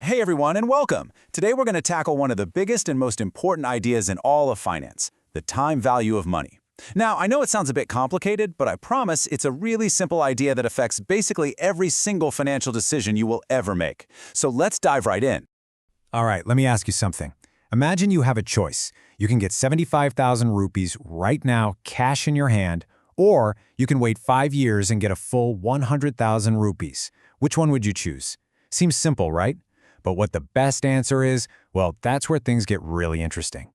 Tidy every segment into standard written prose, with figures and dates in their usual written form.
Hey everyone, and welcome! Today we're going to tackle one of the biggest and most important ideas in all of finance, the time value of money. Now, I know it sounds a bit complicated, but I promise it's a really simple idea that affects basically every single financial decision you will ever make. So let's dive right in. All right, let me ask you something. Imagine you have a choice. You can get 75,000 rupees right now, cash in your hand, or you can wait 5 years and get a full 100,000 rupees. Which one would you choose? Seems simple, right? But what the best answer is, well, that's where things get really interesting.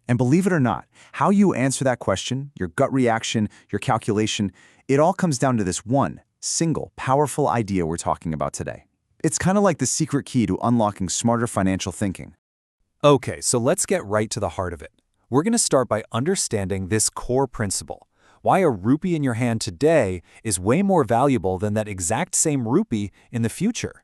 And believe it or not, how you answer that question, your gut reaction, your calculation, it all comes down to this one, single, powerful idea we're talking about today. It's kind of like the secret key to unlocking smarter financial thinking. Okay, so let's get right to the heart of it. We're going to start by understanding this core principle. Why a rupee in your hand today is way more valuable than that exact same rupee in the future.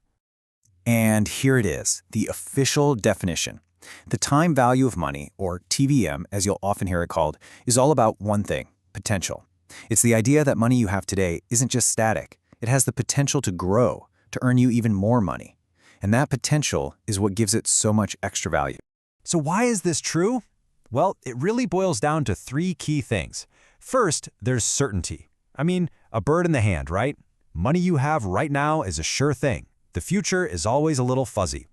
And here it is, the official definition. The time value of money, or TVM, as you'll often hear it called, is all about one thing, potential. It's the idea that money you have today isn't just static. It has the potential to grow, to earn you even more money. And that potential is what gives it so much extra value. So why is this true? Well, it really boils down to 3 key things. First, there's certainty. I mean, a bird in the hand, right? Money you have right now is a sure thing. The future is always a little fuzzy.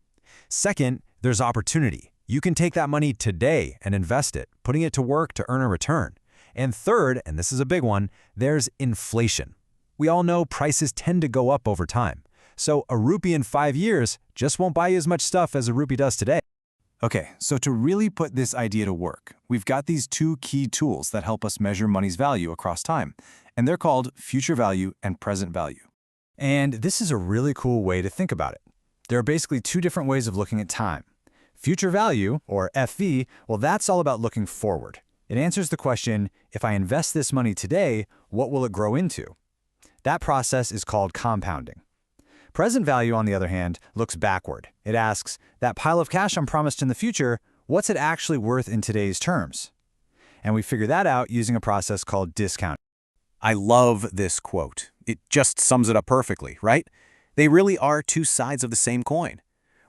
Second, there's opportunity. You can take that money today and invest it, putting it to work to earn a return. And third, and this is a big one, there's inflation. We all know prices tend to go up over time. So a rupee in 5 years just won't buy you as much stuff as a rupee does today. Okay, so to really put this idea to work, we've got these 2 key tools that help us measure money's value across time, and they're called future value and present value. And this is a really cool way to think about it. There are basically 2 different ways of looking at time. Future value, or FV, well, that's all about looking forward. It answers the question, if I invest this money today, what will it grow into? That process is called compounding. Present value, on the other hand, looks backward. It asks, that pile of cash I'm promised in the future, what's it actually worth in today's terms? And we figure that out using a process called discounting. I love this quote. It just sums it up perfectly, right? They really are 2 sides of the same coin.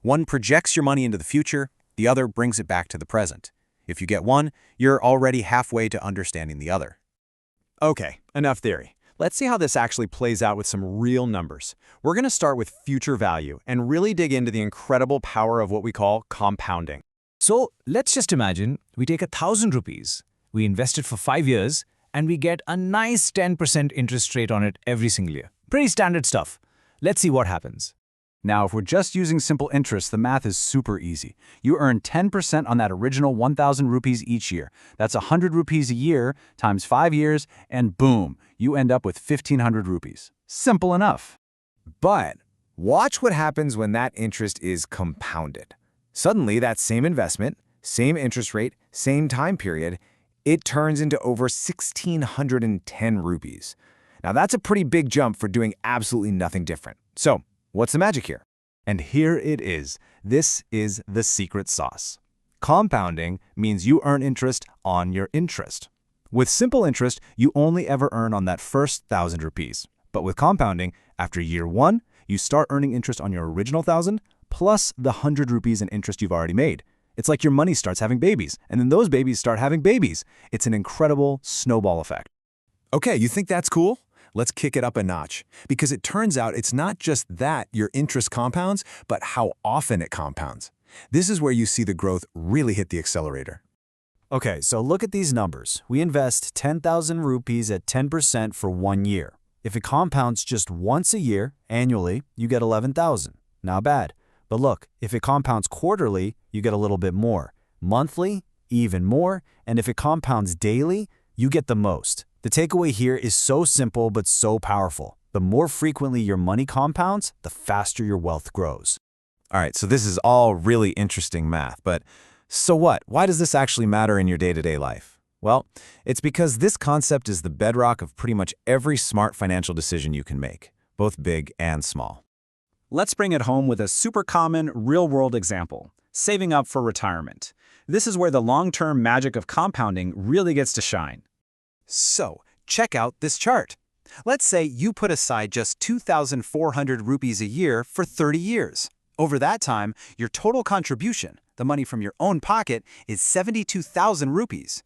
One projects your money into the future, the other brings it back to the present. If you get one, you're already halfway to understanding the other. Okay, enough theory. Let's see how this actually plays out with some real numbers. We're going to start with future value and really dig into the incredible power of what we call compounding. So let's just imagine we take 1,000 rupees, we invest it for 5 years, and we get a nice 10% interest rate on it every single year. Pretty standard stuff. Let's see what happens. Now, if we're just using simple interest, the math is super easy. You earn 10% on that original 1,000 rupees each year. That's 100 rupees a year times 5 years, and boom, you end up with 1,500 rupees. Simple enough. But watch what happens when that interest is compounded. Suddenly, that same investment, same interest rate, same time period, it turns into over 1,610 rupees. Now, that's a pretty big jump for doing absolutely nothing different. So, what's the magic here? And here it is. This is the secret sauce. Compounding means you earn interest on your interest. With simple interest, you only ever earn on that first 1,000 rupees. But with compounding, after year 1, you start earning interest on your original 1,000 plus the 100 rupees in interest you've already made. It's like your money starts having babies, and then those babies start having babies. It's an incredible snowball effect. Okay, you think that's cool? Let's kick it up a notch, because it turns out it's not just that your interest compounds, but how often it compounds. This is where you see the growth really hit the accelerator. Okay, so look at these numbers. We invest 10,000 rupees at 10% for 1 year. If it compounds just once a year, annually, you get 11,000. Not bad. But look, if it compounds quarterly, you get a little bit more. Monthly, even more. And if it compounds daily, you get the most. The takeaway here is so simple but so powerful. The more frequently your money compounds, the faster your wealth grows. All right, so this is all really interesting math, but so what? Why does this actually matter in your day-to-day life? Well, it's because this concept is the bedrock of pretty much every smart financial decision you can make, both big and small. Let's bring it home with a super common, real-world example, saving up for retirement. This is where the long-term magic of compounding really gets to shine. So, check out this chart. Let's say you put aside just 2,400 rupees a year for 30 years. Over that time, your total contribution, the money from your own pocket, is 72,000 rupees.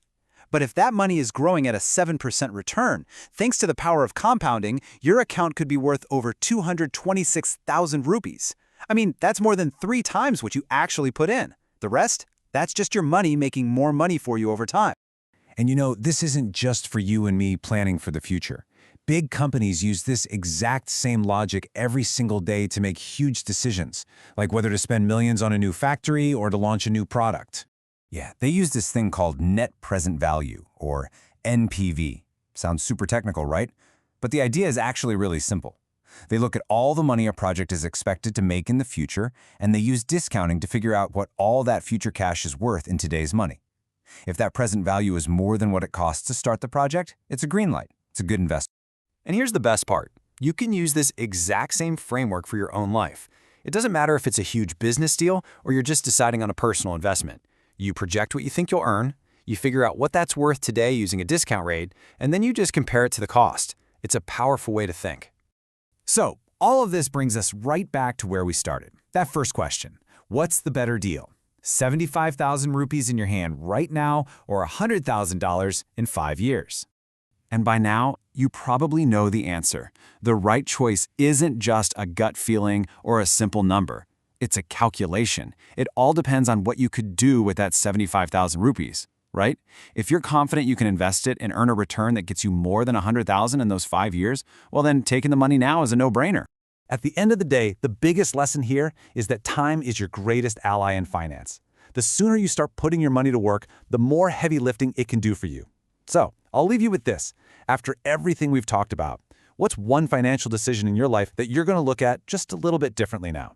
But if that money is growing at a 7% return, thanks to the power of compounding, your account could be worth over 226,000 rupees. I mean, that's more than 3 times what you actually put in. The rest? That's just your money making more money for you over time. And you know, this isn't just for you and me planning for the future. Big companies use this exact same logic every single day to make huge decisions, like whether to spend millions on a new factory or to launch a new product. Yeah, they use this thing called net present value, or NPV. Sounds super technical, right? But the idea is actually really simple. They look at all the money a project is expected to make in the future, and they use discounting to figure out what all that future cash is worth in today's money. If that present value is more than what it costs to start the project, it's a green light. It's a good investment. And here's the best part. You can use this exact same framework for your own life. It doesn't matter if it's a huge business deal or you're just deciding on a personal investment. You project what you think you'll earn, you figure out what that's worth today using a discount rate, and then you just compare it to the cost. It's a powerful way to think. So, all of this brings us right back to where we started. That first question, what's the better deal? 75,000 rupees in your hand right now or $100,000 in 5 years? And by now, you probably know the answer. The right choice isn't just a gut feeling or a simple number. It's a calculation. It all depends on what you could do with that 75,000 rupees, right? If you're confident you can invest it and earn a return that gets you more than 100,000 in those 5 years, well then taking the money now is a no-brainer. At the end of the day, the biggest lesson here is that time is your greatest ally in finance. The sooner you start putting your money to work, the more heavy lifting it can do for you. So, I'll leave you with this. After everything we've talked about, what's one financial decision in your life that you're going to look at just a little bit differently now?